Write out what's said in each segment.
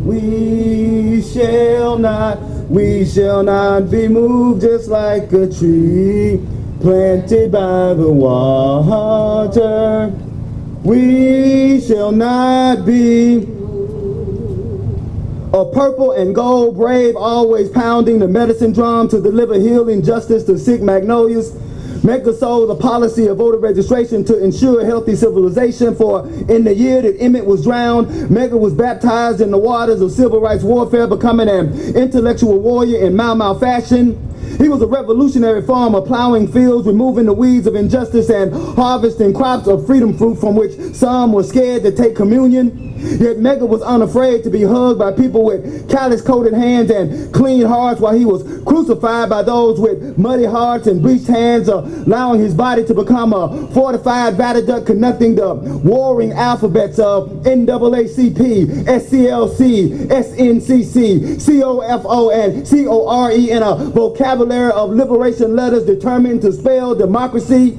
We shall not be moved, just like a tree planted by the water. We shall not be. A purple and gold brave, always pounding the medicine drum to deliver healing justice to sick magnolias. Medgar sold the policy of voter registration to ensure healthy civilization, for in the year that Emmett was drowned, Medgar was baptized in the waters of civil rights warfare, becoming an intellectual warrior in Mau Mau fashion. He was a revolutionary farmer, plowing fields, removing the weeds of injustice, and harvesting crops of freedom fruit from which some were scared to take communion. Yet Medgar was unafraid to be hugged by people with callous-coated hands and clean hearts, while he was crucified by those with muddy hearts and bleached hands, allowing his body to become a fortified viaduct connecting the warring alphabets of NAACP, SCLC, SNCC, COFO, and CORE in a vocabulary of liberation letters determined to spell democracy.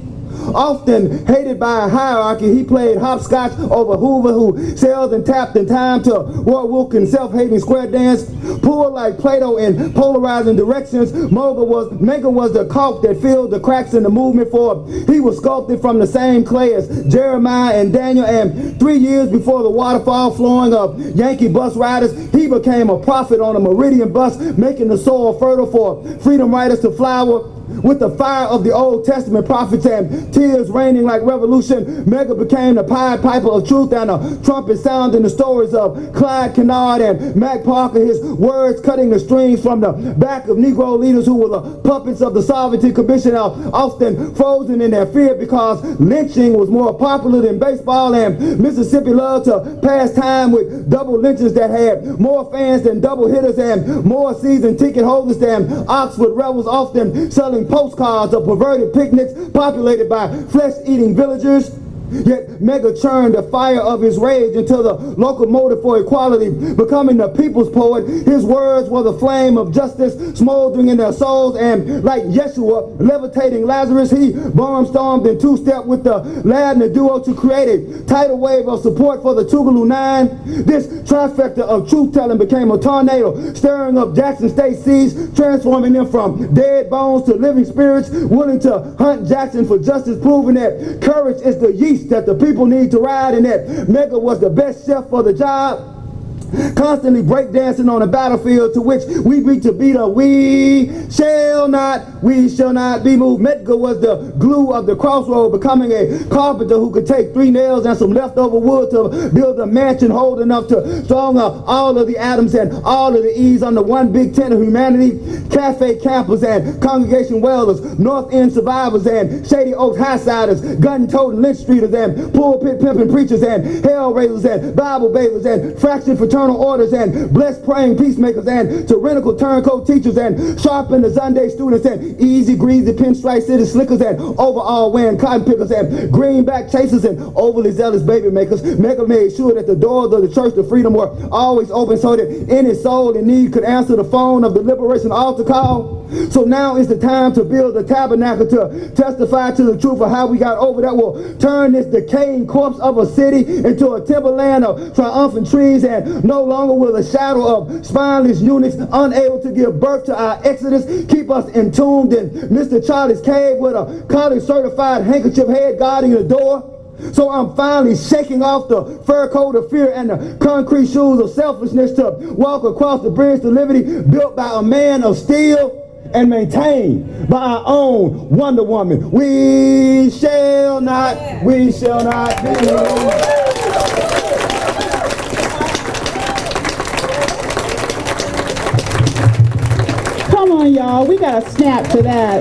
Often hated by a hierarchy, he played hopscotch over Hoover, who sailed and tapped in time to Roy Wilkins' self-hating square dance. Pulled like Plato in polarizing directions, Medgar was the caulk that filled the cracks in the movement, for he was sculpted from the same clay as Jeremiah and Daniel, and 3 years before the waterfall flowing of Yankee bus riders, he became a prophet on a Meridian bus, making the soil fertile for freedom riders to flower. With the fire of the Old Testament prophets and tears raining like revolution, Medgar became the Pied Piper of truth and a trumpet sounding the stories of Clyde Kennard and Mac Parker, his words cutting the strings from the back of Negro leaders who were the puppets of the Sovereignty Commission, often frozen in their fear because lynching was more popular than baseball, and Mississippi loved to pass time with double lynchers that had more fans than double hitters and more season ticket holders than Oxford rebels, often selling postcards of perverted picnics populated by flesh-eating villagers. Yet Medgar churned the fire of his rage into the locomotive for equality, becoming the people's poet. His words were the flame of justice smoldering in their souls, and like Yeshua levitating Lazarus, he barnstormed in two-step with the lad and the duo to create a tidal wave of support for the Tougaloo Nine. This trifecta of truth-telling became a tornado, stirring up Jackson State seas, transforming them from dead bones to living spirits, willing to hunt Jackson for justice, proving that courage is the yeast that the people need to ride, and that Medgar was the best chef for the job. Constantly breakdancing on the battlefield to which we beat to beat a we shall not be moved. Medgar was the glue of the Crossroads, becoming a carpenter who could take 3 nails and some leftover wood to build a mansion hold enough to strong up all of the atoms and all of the E's under one big tent of humanity. Cafe campers and congregation welders, North End survivors and Shady Oaks highsiders, gun-toting lynch streeters and pulpit pimping preachers and hell raisers and Bible bathers and fraction fraternal orders and blessed praying peacemakers and tyrannical turncoat teachers and sharpened the Sunday students and easy greasy pinstripe city slickers and overall wearing cotton pickers and greenback chasers and overly zealous baby makers. Medgar made sure that the doors of the Church of Freedom were always open so that any soul in need could answer the phone of the Liberation Altar call. So now is the time to build a tabernacle to testify to the truth of how we got over that will turn this decaying corpse of a city into a timberland of triumphant trees, and no longer will the shadow of spineless eunuchs unable to give birth to our exodus keep us entombed in Mr. Charlie's cave with a college-certified handkerchief head guarding the door. So I'm finally shaking off the fur coat of fear and the concrete shoes of selfishness to walk across the bridge to liberty built by a man of steel and maintained by our own Wonder Woman. We shall not be moved. Come on, y'all. We got to snap to that.